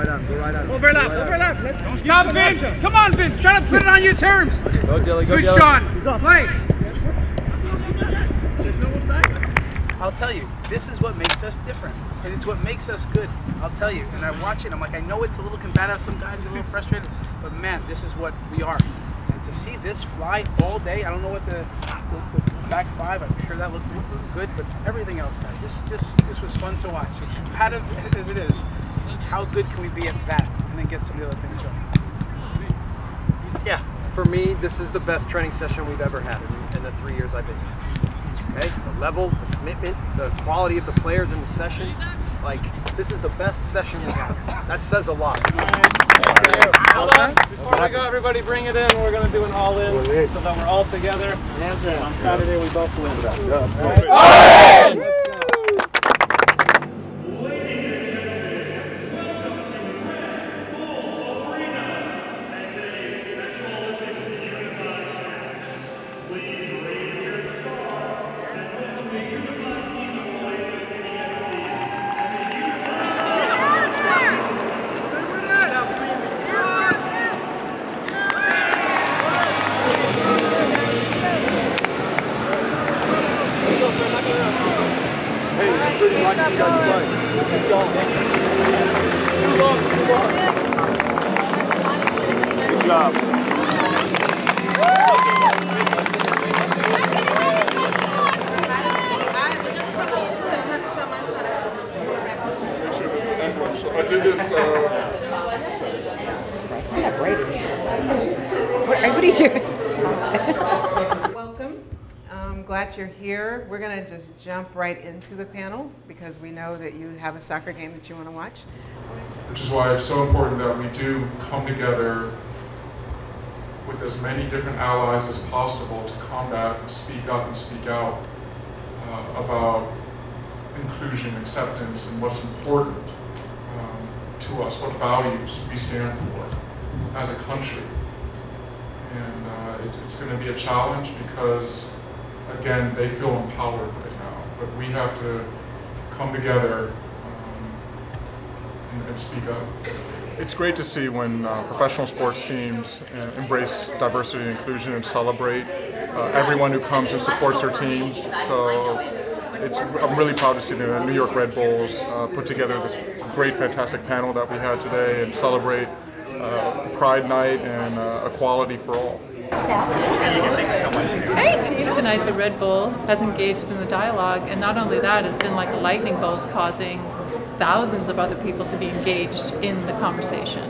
Overlap. Let's stop, Vince. Come on, Vince. Try to put it on your terms. Go, Dilly. Go, Good, Dilly. Sean. Play. There's no offside. I'll tell you, this is what makes us different, and it's what makes us good. I'll tell you, and I watch it, I'm like, I know it's a little combative, some guys are a little frustrated, but man, this is what we are. And to see this fly all day, I don't know what the back five, I'm sure that looked good, but everything else, guys, this was fun to watch. As competitive as it is, how good can we be at that, and then get some of the other things right? Yeah, for me, this is the best training session we've ever had in the 3 years I've been here. Okay, the level, the commitment, the quality of the players in the session, like, this is the best session we have. That says a lot. Hold on, before we go, everybody bring it in. We're going to do an all-in so that we're all together. On Saturday, we both win. All right. Watching you guys play. Keep going. Too long. Good job. I did this. What are you doing? Welcome. I'm glad you're here. We're going to just jump right into the panel because we know that you have a soccer game that you want to watch. Which is why it's so important that we do come together with as many different allies as possible to combat and speak up and speak out about inclusion, acceptance, and what's important to us, what values we stand for as a country. And it's going to be a challenge because, again, they feel empowered right now, but we have to come together and speak up. It's great to see when professional sports teams embrace diversity and inclusion and celebrate everyone who comes and supports their teams. So I'm really proud to see the New York Red Bulls put together this great, fantastic panel that we had today and celebrate Pride Night and equality for all. Tonight the Red Bull has engaged in the dialogue, and not only that, it's been like a lightning bolt causing thousands of other people to be engaged in the conversation.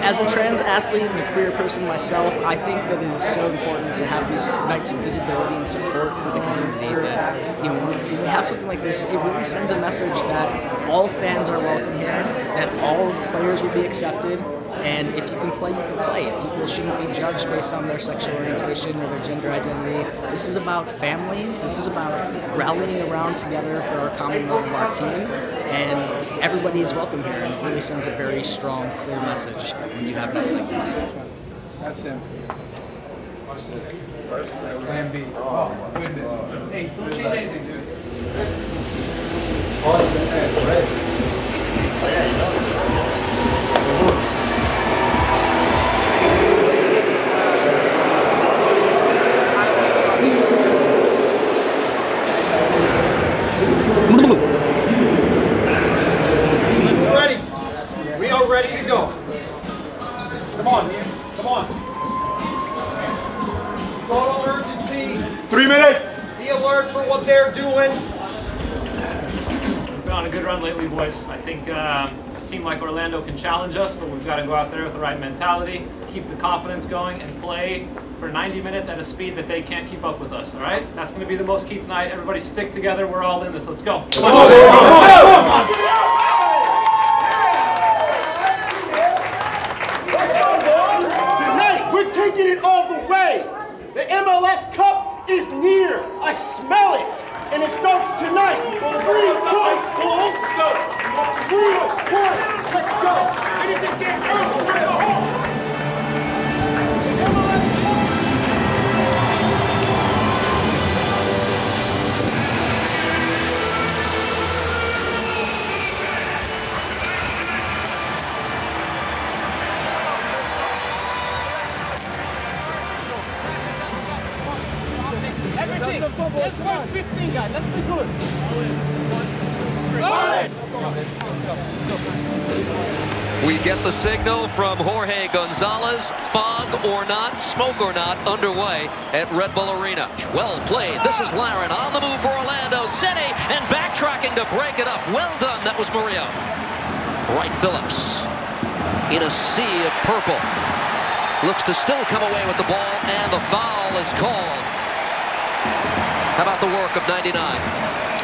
As a trans athlete and a queer person myself, I think that it is so important to have these nights of visibility and support for the community. That, you know, when we have something like this, it really sends a message that all fans are welcome here, that all players will be accepted, and if you can play, you can play. People shouldn't be judged based on their sexual orientation or their gender identity. This is about family. This is about rallying around together for our common love of our team. And everybody is welcome here, and it really sends a very strong, clear message when you have nights like this. That's him. Watch this. Plan B. Oh, goodness. Hey, don't change anything, dude. Ready to go. Come on, man. Come on. Total urgency. 3 minutes. Be alert for what they're doing. We've been on a good run lately, boys. I think a team like Orlando can challenge us, but we've got to go out there with the right mentality, keep the confidence going, and play for 90 minutes at a speed that they can't keep up with us, all right? That's going to be the most key tonight. Everybody stick together. We're all in this. Let's go. Come on. Taking it all the way. The MLS Cup is near. I smell it. And it starts tonight. 3 points, Bulls. Let's go. 3 points. Let's go. It is a game early. We're at home. Let's go, 15 guys. Let's be good. We get the signal from Jorge Gonzalez. Fog or not, smoke or not, underway at Red Bull Arena. Well played. This is Laren on the move for Orlando City and backtracking to break it up. Well done. That was Murillo. Wright Phillips in a sea of purple. Looks to still come away with the ball, and the foul is called. How about the work of 99?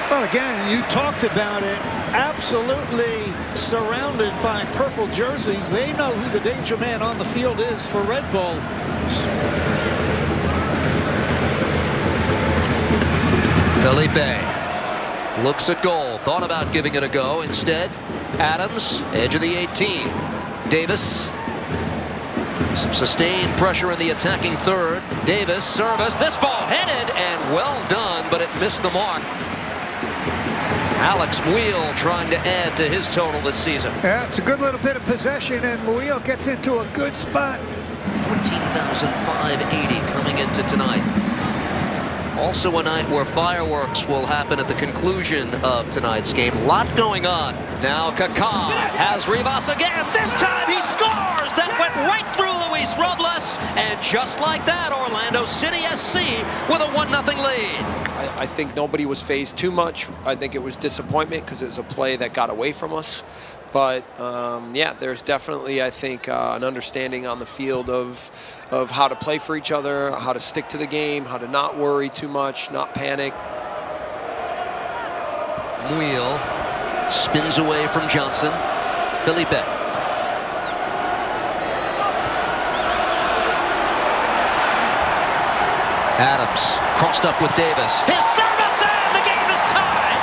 Well, again, you talked about it. Absolutely surrounded by purple jerseys. They know who the danger man on the field is for Red Bull. Felipe looks at goal. Thought about giving it a go. Instead, Adams, edge of the 18. Davis. Some sustained pressure in the attacking third. Davis, service. This ball headed and well done, but it missed the mark. Alex Muil trying to add to his total this season. Yeah, it's a good little bit of possession, and Muil gets into a good spot. 14,580 coming into tonight. Also a night where fireworks will happen at the conclusion of tonight's game. A lot going on. Now Kaká has Rivas again. This time he scores! That went right through Luis Robles. And just like that, Orlando City SC with a 1-0 lead. I think nobody was fazed too much. I think it was disappointment because it was a play that got away from us. But yeah, there's definitely, I think, an understanding on the field of how to play for each other, how to stick to the game, how to not worry too much, not panic. Muil spins away from Johnson. Felipe. Adams crossed up with Davis. His service, and the game is tied.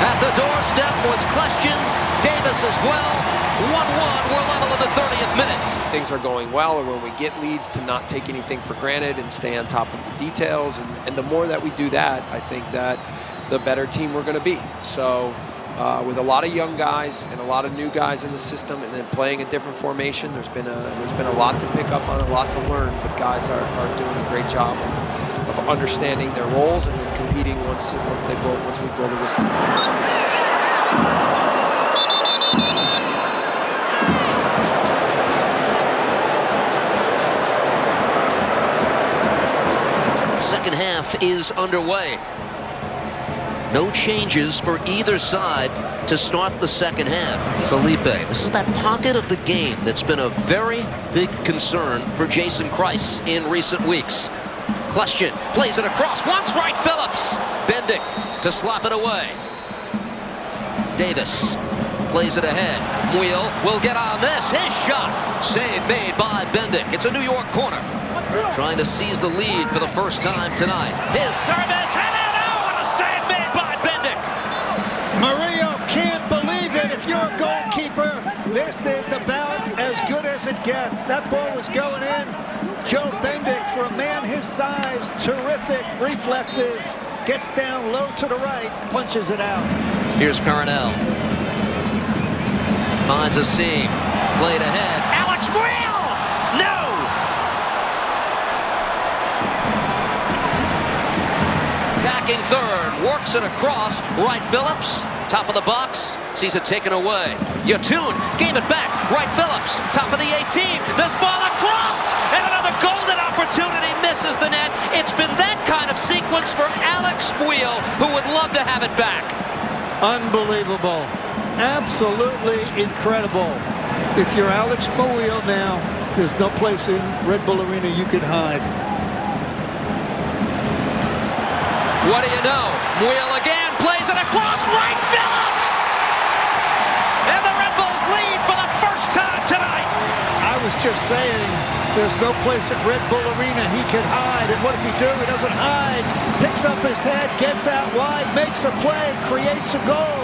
At the doorstep was Kleshchin. Davis as well. 1-1. We're level in the 30th minute. Things are going well, or when we get leads, to not take anything for granted and stay on top of the details. And the more that we do that, I think that the better team we're going to be. So with a lot of young guys and a lot of new guys in the system, and then playing a different formation, there's been a lot to pick up on, a lot to learn. But guys are doing a great job of understanding their roles and then competing once we blow the whistle. Second half is underway. No changes for either side to start the second half. Felipe, this is that pocket of the game that's been a very big concern for Jason Kreis in recent weeks. Kleshchin plays it across, wants Wright Phillips. Bendick to slap it away. Davis plays it ahead. Muil will get on this. His shot. Save made by Bendick. It's a New York corner. Trying to seize the lead for the first time tonight. His service headed. Oh, what a save made by Bendick. Murillo can't believe it. If you're a goalkeeper, this is about as good as it gets. That ball was going in. Joe Bendick, for a man his size, terrific reflexes. Gets down low to the right, punches it out. Here's Paranel. Finds a seam. Played ahead. Alex Muil! No! Attacking third. Works it across. Wright Phillips. Top of the box. Sees it taken away. Yotun gave it back. Wright Phillips. Top of the 18. This ball across. And another golden opportunity misses the net. It's been that kind of sequence for Alex Muil, who would love to have it back. Unbelievable. Absolutely incredible. If you're Alex Muil now, there's no place in Red Bull Arena you could hide. What do you know? Muil again plays it across. Wright Phillips! And the Red Bulls lead for the first time tonight. I was just saying, there's no place at Red Bull Arena he can hide. And what does he do? He doesn't hide. Picks up his head, gets out wide, makes a play, creates a goal.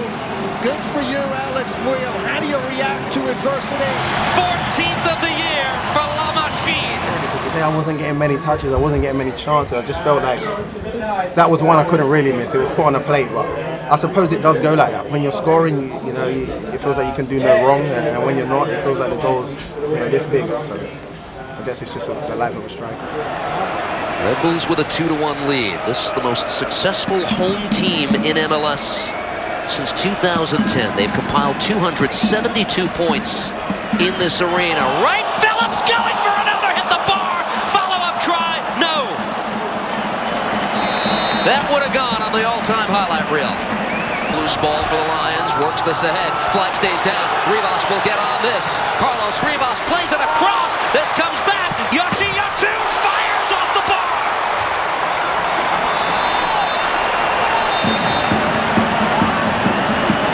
Good for you, Alex Muil. How do you react to adversity? 14th of the year for La Machine. Today I wasn't getting many touches. I wasn't getting many chances. I just felt like that was one I couldn't really miss. It was put on a plate, but I suppose it does go like that. When you're scoring, it feels like you can do no wrong, and when you're not, it feels like the goals this big. So I guess it's just the life of a striker. Red Bulls with a 2-1 lead. This is the most successful home team in MLS since 2010. They've compiled 272 points in this arena. Right, Phillips going for another, hit the bar. Follow-up try, no. That would have gone on the all-time highlight reel. Loose ball for the Lions, works this ahead. Flag stays down. Rivas will get on this. Carlos Rivas plays it across. This comes back. Yoshi Yotun fires off the bar.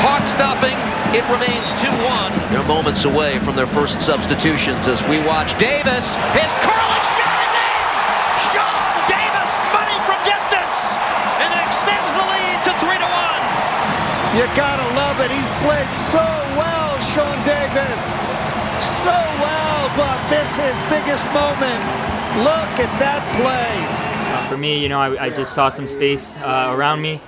Heart-stopping. It remains 2-1. They're moments away from their first substitutions as we watch Davis. His curling shot is in! Sean Davis, money from distance! And it extends the lead to 3-1. You gotta love it. He's played so well, Sean Davis. So well, but this is his biggest moment. Look at that play. For me, I just saw some space around me.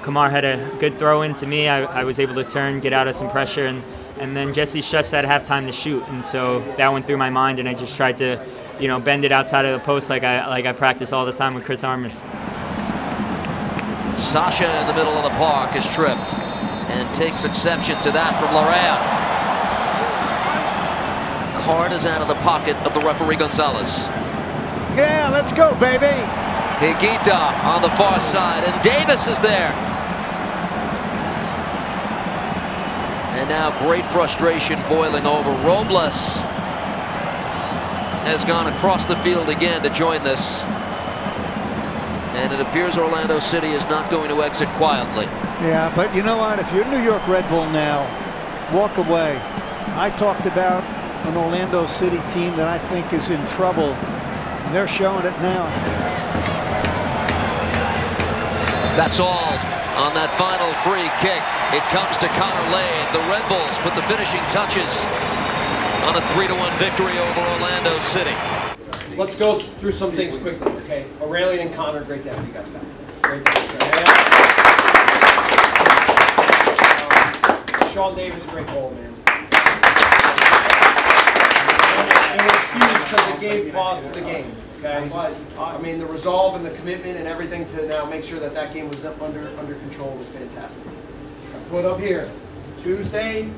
Kamar had a good throw in to me. I was able to turn, get out of some pressure, and then Jesse just had half time to shoot, and so that went through my mind, and I just tried to, bend it outside of the post like I practice all the time with Chris Armas. Sasha in the middle of the park is tripped and takes exception to that from Larea. Card is out of the pocket of the referee Gonzalez. Yeah, let's go, baby. Higuita on the far side, and Davis is there. And now great frustration boiling over. Robles has gone across the field again to join this. And it appears Orlando City is not going to exit quietly. Yeah, but you know what? If you're New York Red Bull now, walk away. I talked about an Orlando City team that I think is in trouble. And they're showing it now. That's all on that final free kick. It comes to Connor Lade. The Red Bulls put the finishing touches on a 3-1 victory over Orlando City. Let's go through some things quickly, okay? Aurelian and Connor, great to have you guys back. Great to have you guys. Sean Davis, great goal, man. And it's huge because it gave pause to the game. Okay, I mean the resolve and the commitment and everything to now make sure that that game was under control was fantastic. Put up here, Tuesday.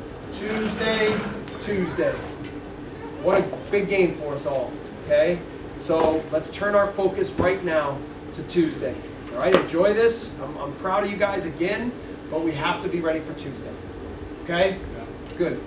What a big game for us all. Okay, so let's turn our focus right now to Tuesday. All right, enjoy this. I'm proud of you guys again, but we have to be ready for Tuesday. Okay, good.